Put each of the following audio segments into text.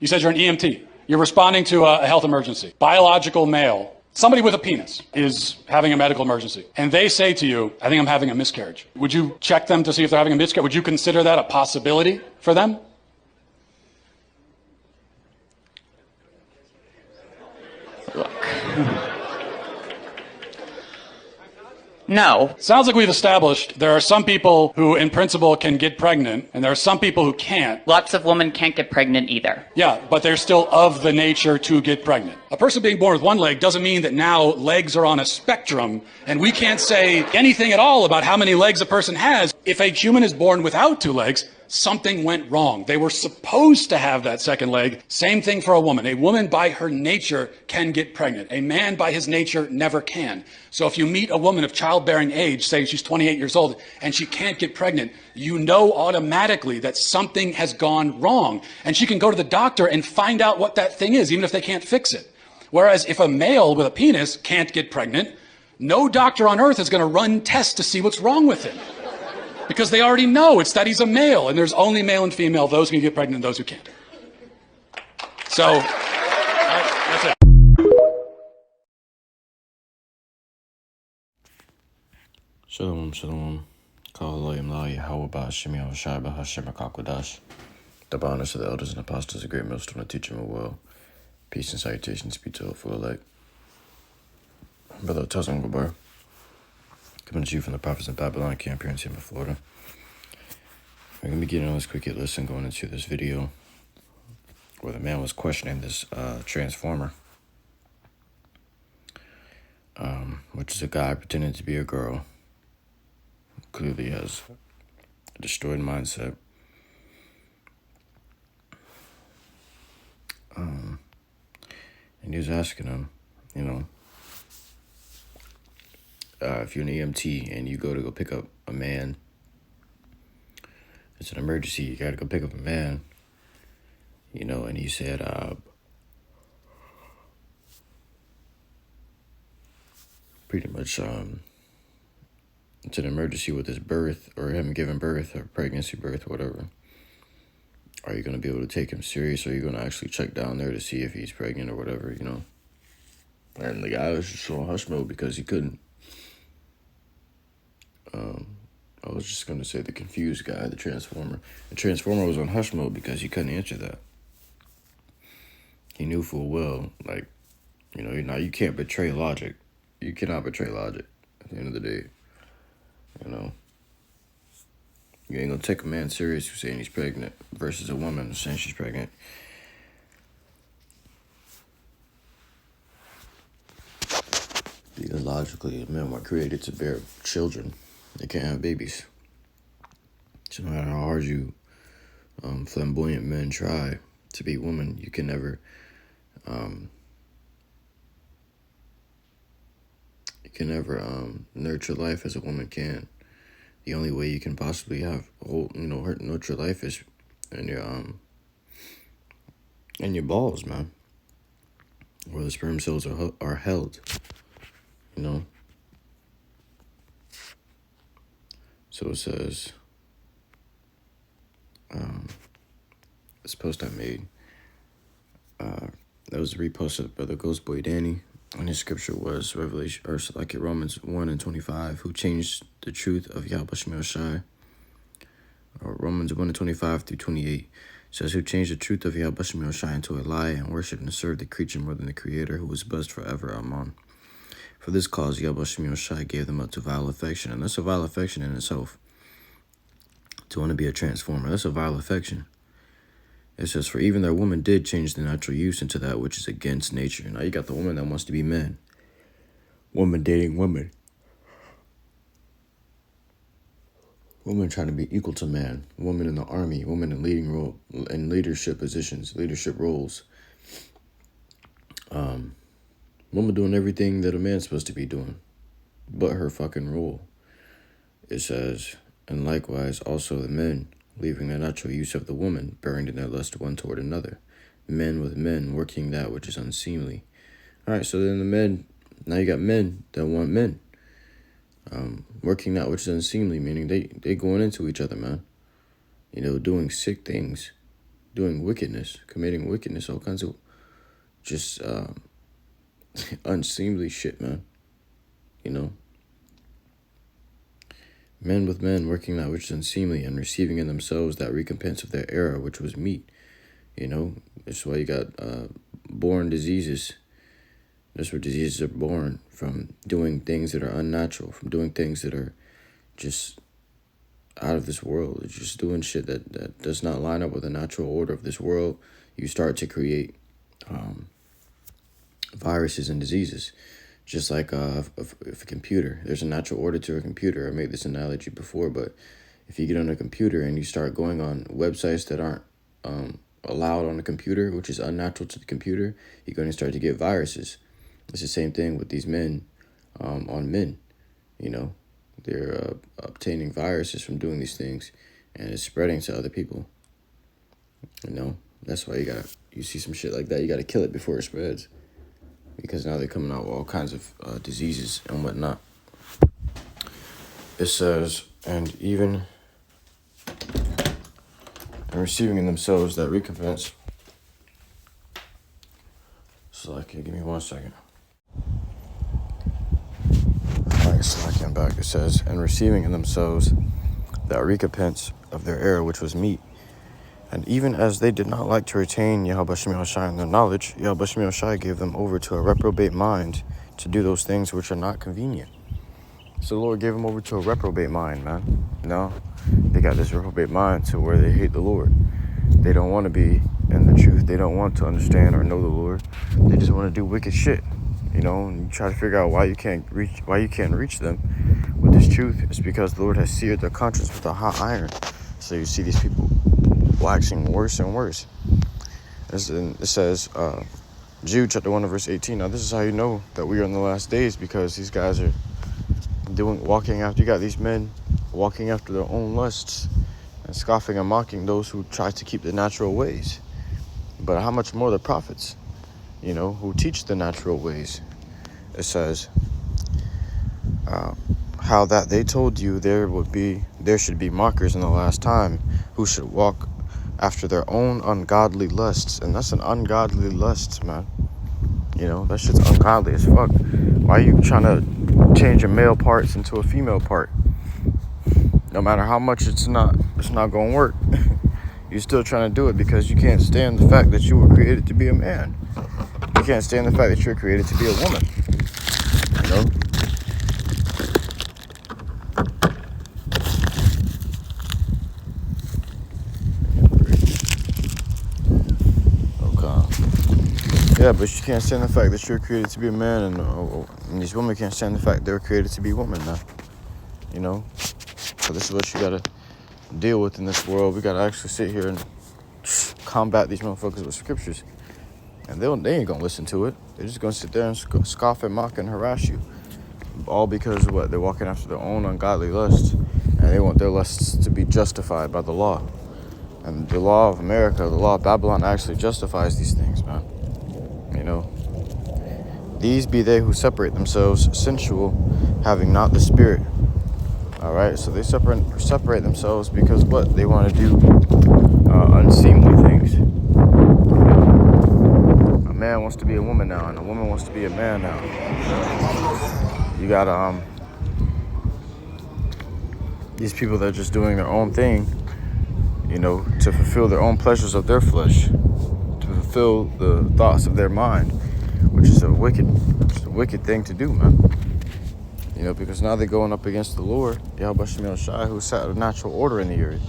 You said you're an EMT. You're responding to a health emergency. Biological male, somebody with a penis, is having a medical emergency. And they say to you, I think I'm having a miscarriage. Would you check them to see if they're having a miscarriage? Would you consider that a possibility for them? Look. No. Sounds like we've established there are some people who, in principle, can get pregnant, and there are some people who can't. Lots of women can't get pregnant either. Yeah, but they're still of the nature to get pregnant. A person being born with one leg doesn't mean that now legs are on a spectrum, and we can't say anything at all about how many legs a person has. If a human is born without two legs, something went wrong. They were supposed to have that second leg. Same thing for a woman. A woman by her nature can get pregnant. A man by his nature never can. So if you meet a woman of childbearing age, say she's 28 years old, and she can't get pregnant, you know automatically that something has gone wrong. And she can go to the doctor and find out what that thing is, even if they can't fix it. Whereas if a male with a penis can't get pregnant, no doctor on earth is going to run tests to see what's wrong with him. Because they already know it's that he's a male, and there's only male and female, those who can get pregnant and those who can't. So, that's it. Shalom, shalom. HALALYAM, YAHAWAH, BAHASHAM, BAHASHAM, QADASH. The honors of the elders and apostles, a great millstone to teach them well. Peace and salutations be to all for elect. Brother Tazan Gabar. Coming to you from the Prophets in Babylon camp here in Tampa, Florida. We're going to be getting on this quick hit list and going into this video where the man was questioning this transformer, which is a guy pretending to be a girl. Clearly has a destroyed mindset. And he was asking him, you know, if you're an EMT and you go pick up a man, it's an emergency, you gotta go pick up a man, you know, and he said, pretty much, it's an emergency with his birth, or him giving birth, or pregnancy, birth, whatever. Are you gonna be able to take him serious, or are you gonna actually check down there to see if he's pregnant or whatever, you know? And the guy was just on hush mode because he couldn't. I was just going to say the confused guy, the transformer. The transformer was on hush mode because he couldn't answer that. He knew full well, like, you know, you can't betray logic. You cannot betray logic at the end of the day. You know, you ain't going to take a man serious who's saying he's pregnant versus a woman who's saying she's pregnant. Because logically, men were created to bear children. They can't have babies. So no matter how hard you flamboyant men try to be women, you can never nurture life as a woman can. The only way you can possibly have nurture life is in your balls, man, where the sperm cells are held. You know. So it says, this post I made, that was reposted by the Ghost Boy Danny, and his scripture was Romans 1 and 25, who changed the truth of YAHAWASHI, or Romans 1 and 25 through 28, says, who changed the truth of YAHAWASHI into a lie and worshiped and served the creature more than the Creator, who was blessed forever. Amen. For this cause, YAHAWASHI gave them up to vile affection. And that's a vile affection in itself. To want to be a transformer, that's a vile affection. It says, for even their woman did change the natural use into that which is against nature. Now you got the woman that wants to be man. Woman dating woman. Woman trying to be equal to man. Woman in the army. Woman in leadership positions, leadership roles. Woman doing everything that a man's supposed to be doing, but her fucking role. It says, and likewise also the men, leaving the natural use of the woman, bearing in their lust one toward another. Men with men, working that which is unseemly. All right, so then the men, now you got men that want men. Working that which is unseemly, meaning they going into each other, man. You know, doing sick things. doing wickedness, committing wickedness, all kinds of just unseemly shit, man. You know, men with men working that which is unseemly and receiving in themselves that recompense of their error, which was meat. You know, that's why you got born diseases. That's where diseases are born, from doing things that are unnatural, from doing things that are just out of this world. It's just doing shit that does not line up with the natural order of this world. You start to create viruses and diseases. Just like if a computer, there's a natural order to a computer. I made this analogy before, but if you get on a computer and you start going on websites that aren't allowed on a computer, which is unnatural to the computer, you're going to start to get viruses. It's the same thing with these men on men. You know, they're obtaining viruses from doing these things, and it's spreading to other people. You know, that's why you see some shit like that, you got to kill it before it spreads. Because now they're coming out with all kinds of diseases and whatnot. It says, and even receiving in themselves that recompense. So, like, give me 1 second. Alright, so I'm back. It says, and receiving in themselves that recompense of their error, which was meat. And even as they did not like to retain YAHAWASHI in their knowledge, YAHAWASHI gave them over to a reprobate mind to do those things which are not convenient. So the Lord gave them over to a reprobate mind, man. No, they got this reprobate mind to where they hate the Lord. They don't want to be in the truth. They don't want to understand or know the Lord. They just want to do wicked shit, you know. And you try to figure out why you can't reach them with this truth. It's because the Lord has seared their conscience with a hot iron. So you see these people waxing worse and worse. It says, Jude chapter 1 verse 18. Now this is how you know that we are in the last days, because these guys are walking after. You got these men walking after their own lusts and scoffing and mocking those who try to keep the natural ways. But how much more the prophets, you know, who teach the natural ways? It says, how that they told you there should be mockers in the last time, who should walk after their own ungodly lusts. And that's an ungodly lust, man. You know, that shit's ungodly as fuck. Why are you trying to change your male parts into a female part? No matter how much it's not gonna work. You're still trying to do it because you can't stand the fact that you were created to be a man. You can't stand the fact that you're created to be a woman. You know? Yeah, but you can't stand the fact that you're created to be a man, and these women can't stand the fact they're created to be women now. You know? So this is what you gotta deal with in this world. We gotta actually sit here and combat these motherfuckers with scriptures. And they ain't gonna listen to it. They're just gonna sit there and scoff and mock and harass you. All because of what? They're walking after their own ungodly lusts. And they want their lusts to be justified by the law. And the law of America, the law of Babylon actually justifies these things, man. You know, these be they who separate themselves sensual, having not the spirit. All right, so they separate themselves because what? They want to do unseemly things. You know? A man wants to be a woman now, and a woman wants to be a man now. You got these people that are just doing their own thing, you know, to fulfill their own pleasures of their flesh, to fulfill the thoughts of their mind, which is a wicked thing to do, man. You know, because now they're going up against the Lord, YAHAWASHI, who set a natural order in the earth.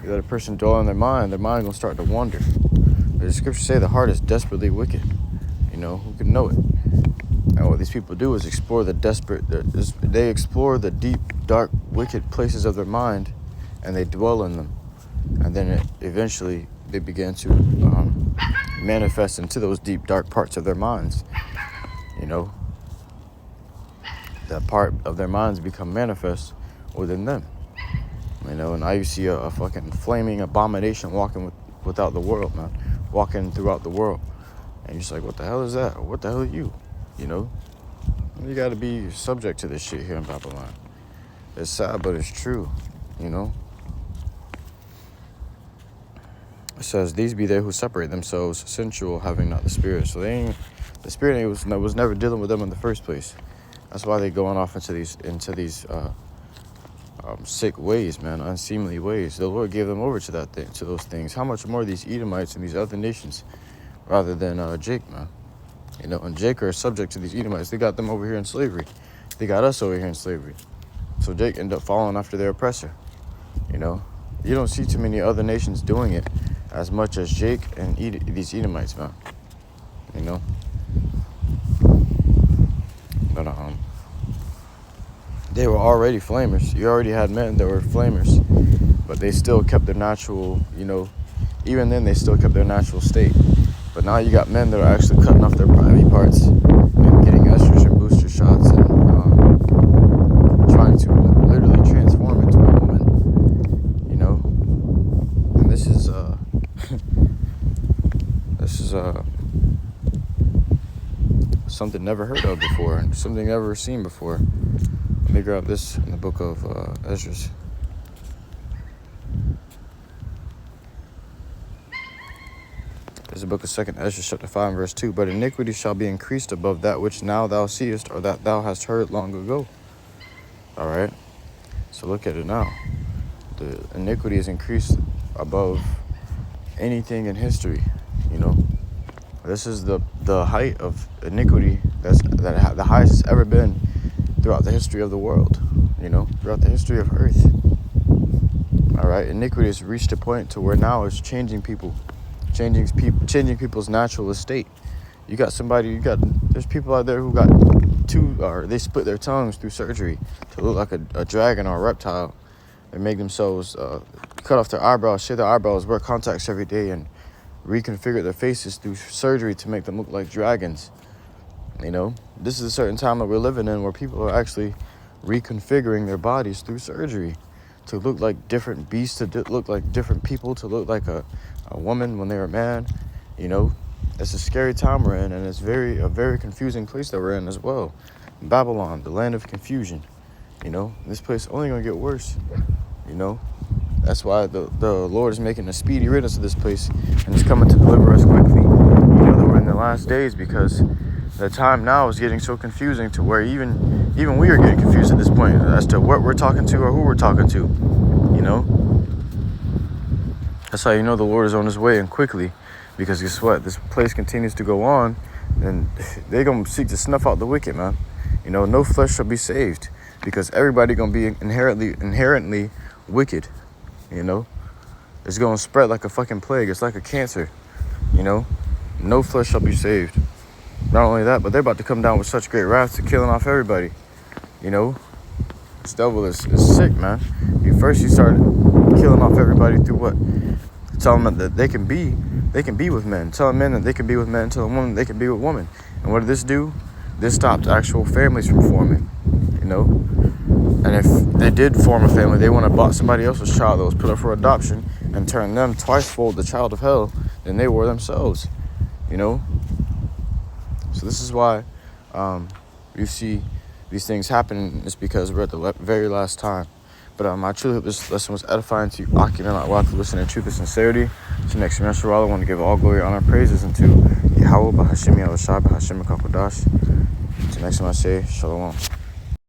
You let a person dwell in their mind gonna start to wander. The scriptures say the heart is desperately wicked. You know, who can know it? And what these people do is explore they explore the deep, dark, wicked places of their mind, and they dwell in them. And then eventually they begin to manifest into those deep, dark parts of their minds. You know, that part of their minds become manifest within them. You know, and now you see a fucking flaming abomination walking without the world, man. Walking throughout the world. And you're just like, what the hell is that? What the hell are you? You know? You gotta be subject to this shit here in Babylon. It's sad, but it's true. You know? It says, these be they who separate themselves sensual, having not the Spirit. So the Spirit was never dealing with them in the first place. That's why they're going off into these sick ways, man, unseemly ways. The Lord gave them over to those things. How much more these Edomites and these other nations, rather than Jake, man. You know, and Jake are subject to these Edomites. They got them over here in slavery. They got us over here in slavery. So Jake ended up following after their oppressor. You know, you don't see too many other nations doing it as much as Jake and these Edomites, man. You know, but they were already flamers. You already had men that were flamers, but they still kept their natural, you know, even then they still kept their natural state. But now you got men that are actually cutting off their private parts and getting estrogen booster shots and trying to literally transform into a woman, you know. And this is something never heard of before, something never seen before. Let me grab this in the book of Ezra. There's the book of 2nd Ezra, chapter 5, and verse 2. But iniquity shall be increased above that which now thou seest, or that thou hast heard long ago. All right. So look at it now. The iniquity is increased above anything in history. You know, this is the height of iniquity that the highest it's ever been throughout the history of the world. You know, throughout the history of Earth. All right. Iniquity has reached a point to where now it's changing people. Changing people's natural estate. There's people out there who got they split their tongues through surgery to look like a dragon or a reptile. They make themselves cut off their eyebrows, shave their eyebrows, wear contacts every day, and reconfigure their faces through surgery to make them look like dragons. You know, this is a certain time that we're living in where people are actually reconfiguring their bodies through surgery to look like different beasts, to look like different people, to look like a woman when they're a man. You know, it's a scary time we're in, and it's a very confusing place that we're in as well. Babylon, the land of confusion. You know, this place only gonna get worse. You know, that's why the Lord is making a speedy riddance of this place, and is coming to deliver us quickly. You know that we're in the last days, because the time now is getting so confusing to where even we are getting confused at this point as to what we're talking to or who we're talking to. You know, that's how you know the Lord is on his way, and quickly, because guess what? This place continues to go on, and they're gonna seek to snuff out the wicked, man. You know, no flesh shall be saved, because everybody gonna be inherently wicked. You know, it's gonna spread like a fucking plague. It's like a cancer. You know, no flesh shall be saved. Not only that, but they're about to come down with such great wrath to killing off everybody. You know, this devil is sick, man. First you started killing off everybody through what? Telling them that they can be with men. Telling men that they can be with men. Telling women they can be with women. And what did this do? This stopped actual families from forming. You know, and if they did form a family, they want to bought somebody else's child that was put up for adoption and turn them twice-fold the child of hell than they were themselves. You know. So this is why you see these things happening. It's because we're at the very last time. But I truly hope this lesson was edifying to you. While to listen in truth and sincerity. To next semester, I want to give all glory, honor, and praises unto YAHAWAH, BAHASHAM, YAHAWASHI, BAHASHAM, QADASH. Until next time I say, Shalom.